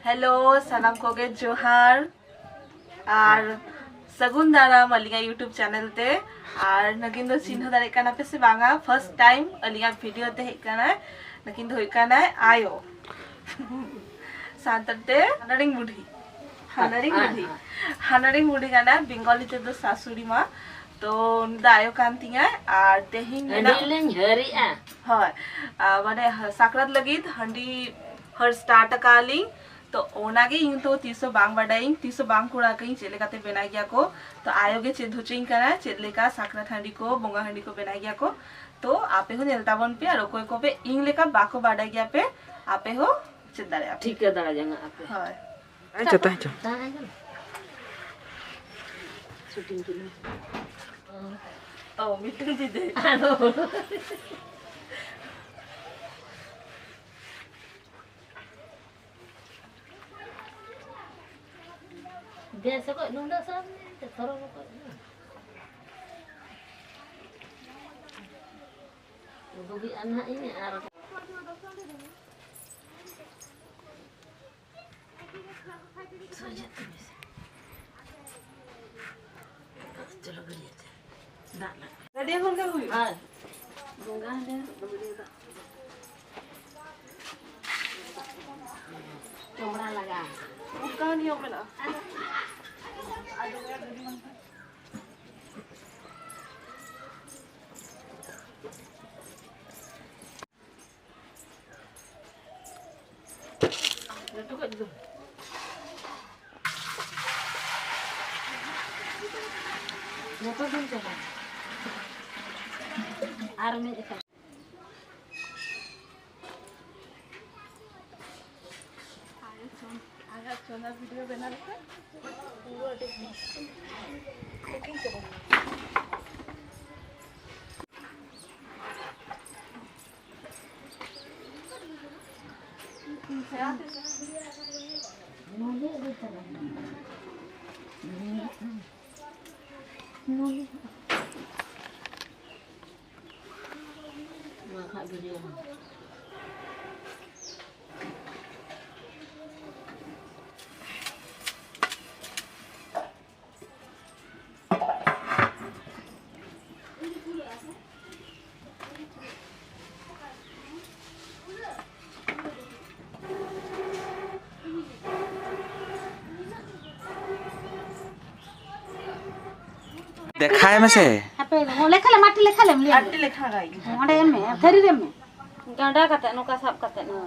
Hello सनम कोगे जोहार और सगुन दाराम अलिया यूट्यूब चैनल ते और नगिन दो चिन्ह दारे काना पे से बांगा फर्स्ट टाइम अलिया वीडियो ते हेकाना नगिन दो हेकाना आयो सांतते हनरिंग बुढ़ी काना बेंगली ते दो सासुरी मा तो दायो कांतिया और तेहिन हाय माने साकरात लगित हंडी हर स्टार्ट काली तो ओनागे इन तो तीसो बांग बडाई तीसो बांग कुड़ा कहीं चेलेकाते बनाई गया को तो आयोगे चेद होचिंग करा चेलेका साकरात हंडी को बोंगा हंडी को बनाई गया को तो आपे हो नेलताबन पे और कोई को पे इंग लेका बाको बाडाई गया पे आपे हो चेद दारे आप ठीक है दारा जंगा आपे हाय अच्छा ताचा शूटिंग के लिए ओ मीटिंग दे दे biasa kok nunda sam terus kok bagi anak ini arah saja terus चलो बढ़िया से दाना रेडी हो गया हुई हां गंगा दे बढ़िया चमड़ा लगा उसका नहीं हो मेरा आर में देखा आया चोना वीडियो बना लेते पूरा कुकिंग करो देखा है में से apa lekha le mati lekha le आटी लेखा गाई onde eme thari re me ganda kate nuka sab kate no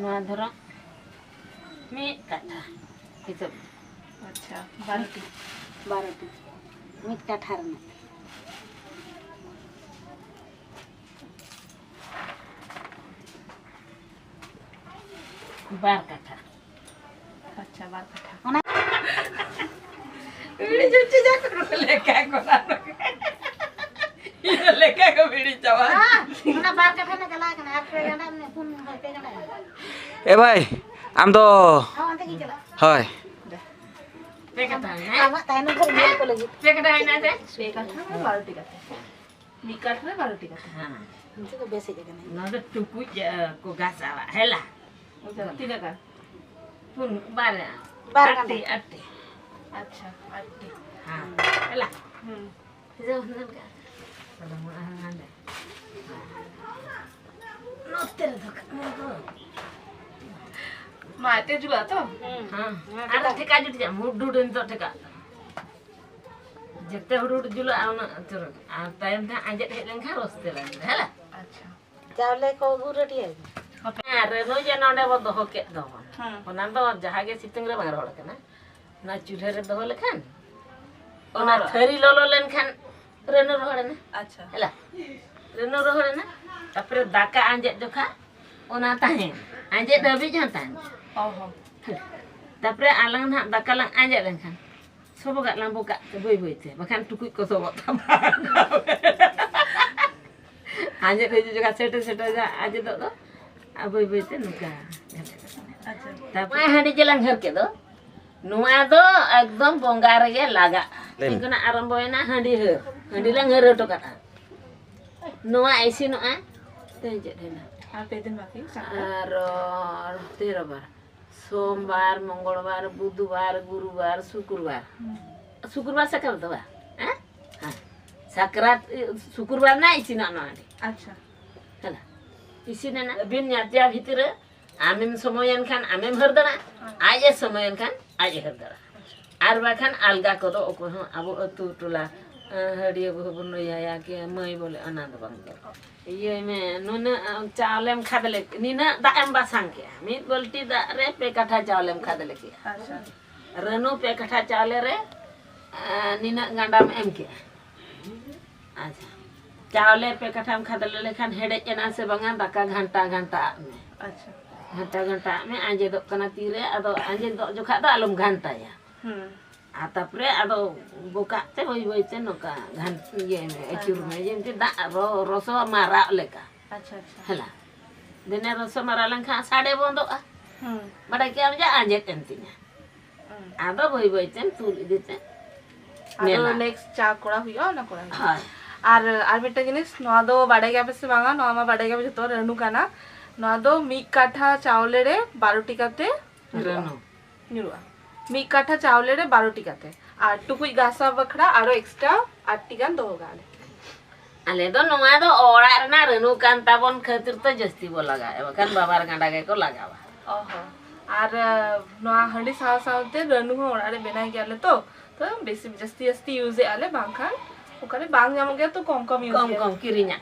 na dhara me kata itu अच्छा 12 mit kathar me bar kata अच्छा 12 कट्ठा ona वीडियो जुच्ची जा करो लेका को ना ये लेका को वीडियो चवा ona bar kata ne kala kana apre ganda ne phone hote ganda ए भाई आम तो awante ki chala हाय pe kata na ama taino ko mel ko lagi pe kata na de पे कट्ठा में 12 टिकट निकट में 12 ticket ha itu ko basic jaga na nó rất trung quốc của gà sao hay là उधर 3 का pun bar bar ati ganda ati अच्छा 8 ha hay là itu nan ka kalau mau ada no terus माते जुला तो ha ada ठेका जुट जा मुडू दिन तो ठेका जते हुडू जुला आउना चलो आ टाइम था आजे hedge len kha roste la hala अच्छा chawle ko gurati ai रे नो जे नोडे बो दोहो के दो हां ओना दो जहागे सितंग रे बांग रोड कना ना चूल्हे रे दोहो लेखान ओना थरी लोलो लेन खान रेनो रोहड़े ना अच्छा ହେଲା रेनो रोहड़े ना तापरे दाका आंजे जोखा ओना ताहे आंजे दबी जहां ओहो तापरे आलंग ना दाका लंग आंजे लेनखान सोबगा लंबोगा बई बई ते बखान टुकुई को सोबो आंजे रे जोखा सेटे सेटे जा आजे दो आ बई बई ते नुका अच्छा तापरे हांडी जलांग घर के दो नुआ दो एकदम बोंगा रे लागा इनकना आरंभयना हंडी lang hero to kata. Noa isi noa. Tenje dena. আর পেদিন বাকি আর 13 বার সোমবার মঙ্গলবার বুধবার গুরুবার শুক্রবার শুক্রবার সাকরাত দবা হ্যাঁ সাকরাত শুক্রবার না ইসিন আনানি আচ্ছা হলা ইসিন না বিন ন্যাতিয়া ভিতরে আমিম সময়ন খান আমিম হরদনা আজে সময়ন খান আজে হরদনা আর বাখান আলগা করো ওকো আবো তু টুলা हड़िया बहुबन या के मई बोले अनाद बंग ये में नुन चावलेम खादले नीना दाएम बासांग के मित बोलती दा रे पे कठा चावलेम खादले के अच्छा रनु पे कठा चावले रे नीना गांडाम एम के अच्छा चावले पे कठा खादले लेखान हेडे एना से बंगा दाका घंटा घंटा में अच्छा घंटा घंटा में आंजे दो कना तीरे अदो आंजे दो जोखा दो आलम घंटा या तापरे आदो बोका ते होई ते नोका घान ये में एचुर में जेमति दा रस मारा लेका अच्छा अच्छा हला देने रस मारा लंखा साडे बंदो बड़ा के हम जा आजे टेंतिया आदो होई ते तुल दिते आदो नेक्स्ट चा कोड़ा हुइयो ना कोड़ा हां আর মিটা জিনিস নোয়া দো বাড়াই গাবে সে বাঙা নোয়া মা বাড়াই গাবে যত রেনু কানা নোয়া দো মি কাঠা চাউলে রে 12 টিকাতে রেনু নিরুয়া মি কাঠা চাউলে রে 12 টিকাতে আর টুকুই গাসা বখড়া আরো এক্সট্রা 8 টিকান দো গালে আলে দো নোয়া দো ওড়া না রেনু কান তাবন খাতির তো জস্তি বো লাগায় বকান বাবার গাঁডা গে কো লাগাবা ওহো আর নোয়া হাঁডি সাও সাওতে রেনু ওড়া রে বেনাই গেলে তো বেশি জস্তি জস্তি ইউজ এ আলে বাংখান ওখানে বাং জাম গে তো কম কম ইউজ কম কিরিnya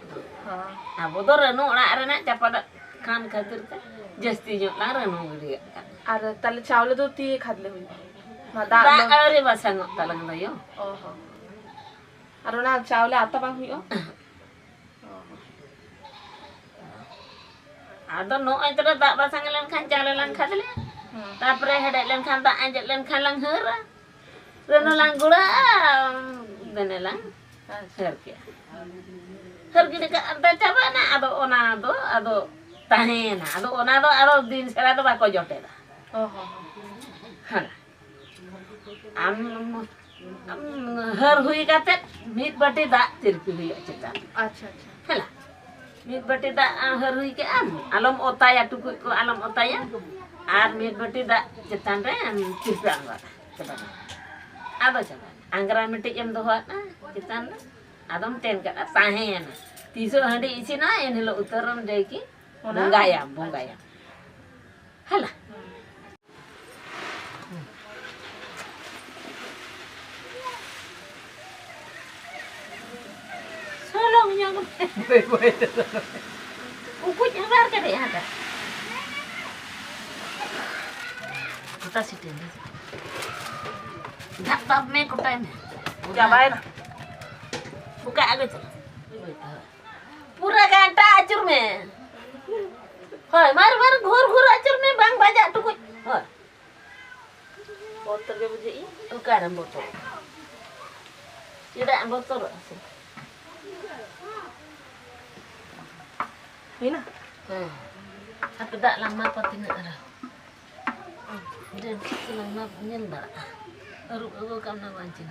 हां আবো দো রেনু ওড়া রে না চাপাদা খান খাতির তে জস্তি জো লা রেনু গড়িয়া আর তাহলে চাউলে তো তি খাদলে হই না দা আরে বাসাং তালাং দয়ো ওহো আর না চাউলে আতা বাং হইও আদো নো আইতরা দা বাসাং লেন খান চালে লাং খাদলে তারপরে হেডে লেন খান দা আঞ্জে লেন খান লাং হরা রেনু লাং গুড়া দেনে লাং হর के हर के का अंत चाबा ना आदो tahena ado ona do ado din sera do bako jote da ओहो hala am हर हुई काते मीत बटे दा तिरपी हुई चेता अच्छा अच्छा hala मीत बटे दा हर हुई के am alom otaya टुकु को alom otaya ar मीत बटे दा चेतान रे तिरपी angwa चेता ado चेता anggra मिटे एम दो ना चेतान adom ten ka tahena tiso handi isina enhilo uttaram deiki bonggaya hala solong nyang boy uku nyabar ka deh ada kita sitin dak tab me kotai me जाबाय ना buka aja पूरा घंटा आचुर में होय मार मार घोर घोर आचुर में बांग बाजा टुकुई होय बोतल के बुझे ई तो कारम बोतल इडा बोतल আছে है ना हां tapi dak lama patina ada dan lama nyel bara aru kam na wancin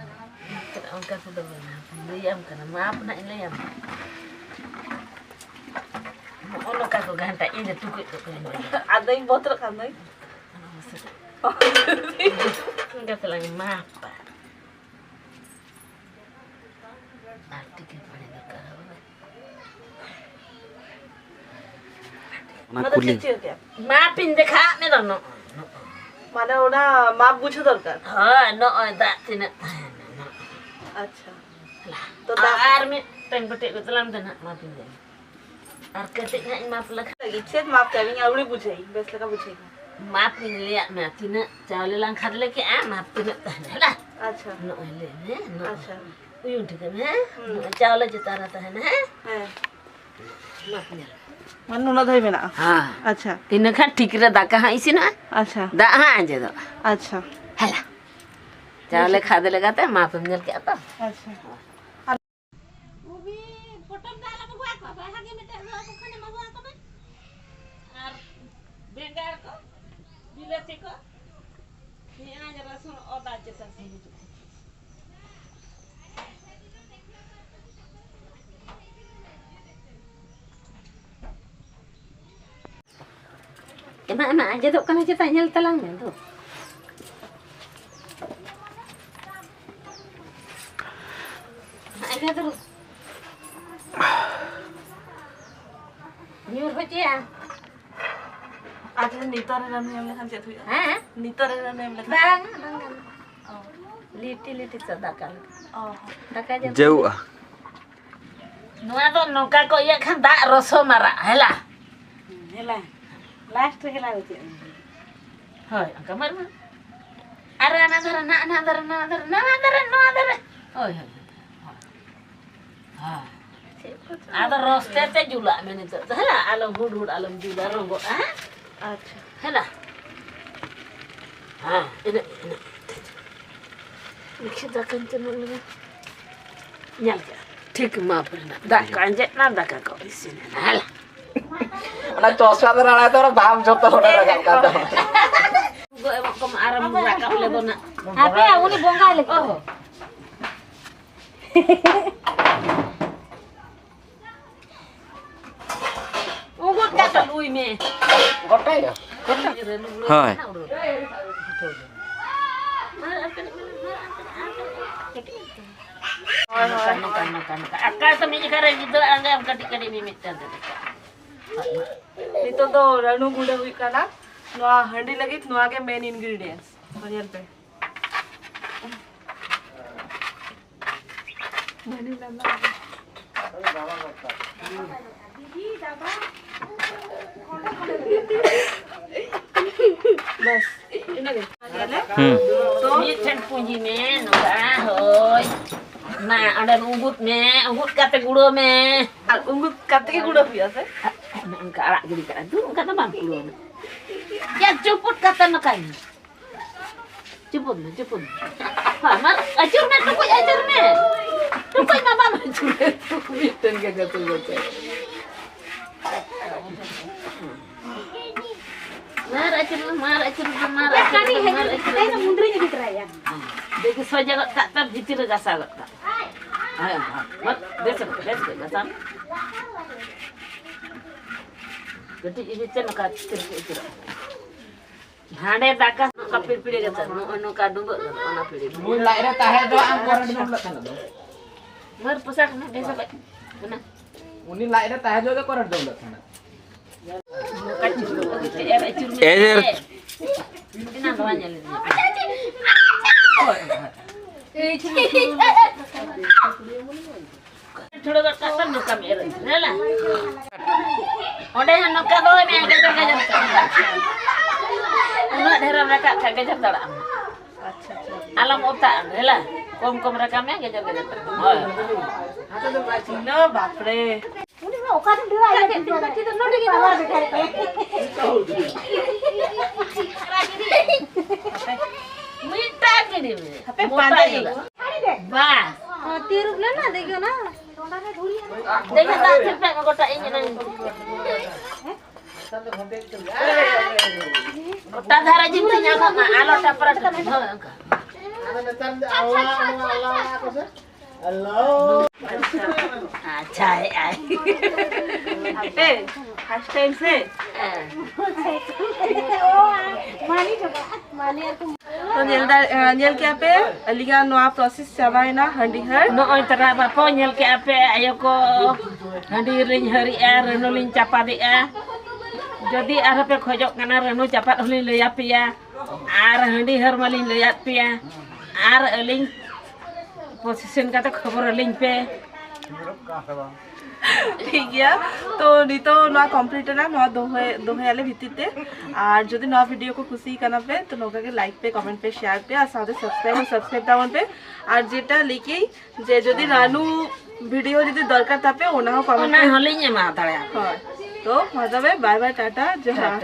kada angka sudah benar liam kana maaf na liam ono ka ko ganta inde tukui to kan ada yang botol kan dai enggak telang maaf arti ke pane dakar ना कुली maafin dekha me dono মানে ওটা মাপ বুঝে দরকার হ্যাঁ no দা তিনা আচ্ছা তো দা আর মে time পটে গতলাম দেনা মাফিন দে আর কতে না মাপ লখা ইচ্ছে মাপ কাবিং আউড়ি বুঝাই বেশ লাগা বুঝাই মাফিন লিয়া মে তিনা চাওলে লাং খাদলে কি আ মাপ তিনা হলা আচ্ছা নো ले ने नो আচ্ছা uyun ঠিক না চাওলে যেতা रहता है ना হ্যাঁ মাফিন মানে নুনা ধইবে না हां আচ্ছা তিনা খান ঠিক রে দা কাহা ইসি না আচ্ছা দা হ্যাঁ আজে দা আচ্ছা হলা চাওলে খাদে লাগাতে মাপ মিল के आता আচ্ছা उबी फोटो डाला बगुआ को हागे में को खाने मगुआ को में और बेंगार को बिलेती को ये आज रसुन ओदा चेता से Emak aja tuh kan aja tanya telang tuh. Aja terus. Nyuruh aja ya. Ada nitor dan yang lekan jatuh ya. Hah? Nitor dan yang lekan. Bang. Liti sedakal. Oh. Daka aja. jauh ah. Nuah tuh nuka kok ya kan tak rasa marah, helah. Helah. Last helah itu. Hoi, kamar mah. Ara nadara. Hoi. Ah. Ada roster teh jula men itu. Helah alam hudud alam jula ronggo. Ah? Acha. Helah. Ah, ini. Kita kan cenderung nyalja. ठीक माफ करना दाकांजे ना दाका को इसने नाला ना चौसा तो ना तो बाम जोतो होना लगा तो गो एवं कम आराम rakap le bona Apa ya uni bongkar lagi. oh ugut kata lui me गोटे ya hi Hoy. Akal to mi kare gitu anga kadi mimit tante Nito to ranu guda hui kana. Noa handi lagit noa ke main ingredients. Banyak pe. बस तो mi chen punji me no da hoy na ada ungut kate gudo me ungut kate ke guda hui ase angka arak jadi kan tu angka tambah gudo ya ceput kata nakai ceput ha mar ajur me tu mama ajur tu ten ke tu Marah acur. Kali hanya kita mundurnya di keraya. Degi saja tak terhitir gasal. Ayo, mat, besok gasal. Jadi ini cina kat itu. Hande taka kapil pide gasal. No kadung ona pide. मुई लाइरे ताहे जो आम कोरन दम लखन दो Mar pusak na besok. Mana? उनी लाइरे ताहे जो कोरन दम Lakhan Ejer. Ini namanya lagi. Thora kata nuka mere. Nela. Ode nuka do me gajar. Una dhera mereka gajar dala. Alam otak, nela. Kom rekam me gajar. No bapre. Uni mah okasan dua ya itu nodi kita luar bekari. Minta gini. Tapi pandai. Bah. Oh, tirup na देखो ना. टोंडा में धूली है. Dengan tak cepet kota ini nang. Kota dhara jintinya kok alo tapra. Allah. अच्छा है पे first time से तो nyel ke ape aliga noa process chabai na handi har no oi tara bapo nyel ke ape ayo ko handi ring hari reno lin capadi jadi arape khojok kana reno capat ulin leyap ya ar handi har malin leyap ya ar eling position kata खबर link पे ठीक है तो नितो ना complete है ना नवा दोहे वाले भित्तिते और যদি নয়া ভিডিও को खुशी करना पे तो नोका के लाइक पे कमेंट पे शेयर पे और साथ सब्सक्राइब डाउन पे और जेटा लिखी जे যদি রানু ভিডিও যদি দরকার থাকে ওনা কমেন্ট ना हलिnya मा ताळे হয় तो मतलब बाय बाय टाटा जोहार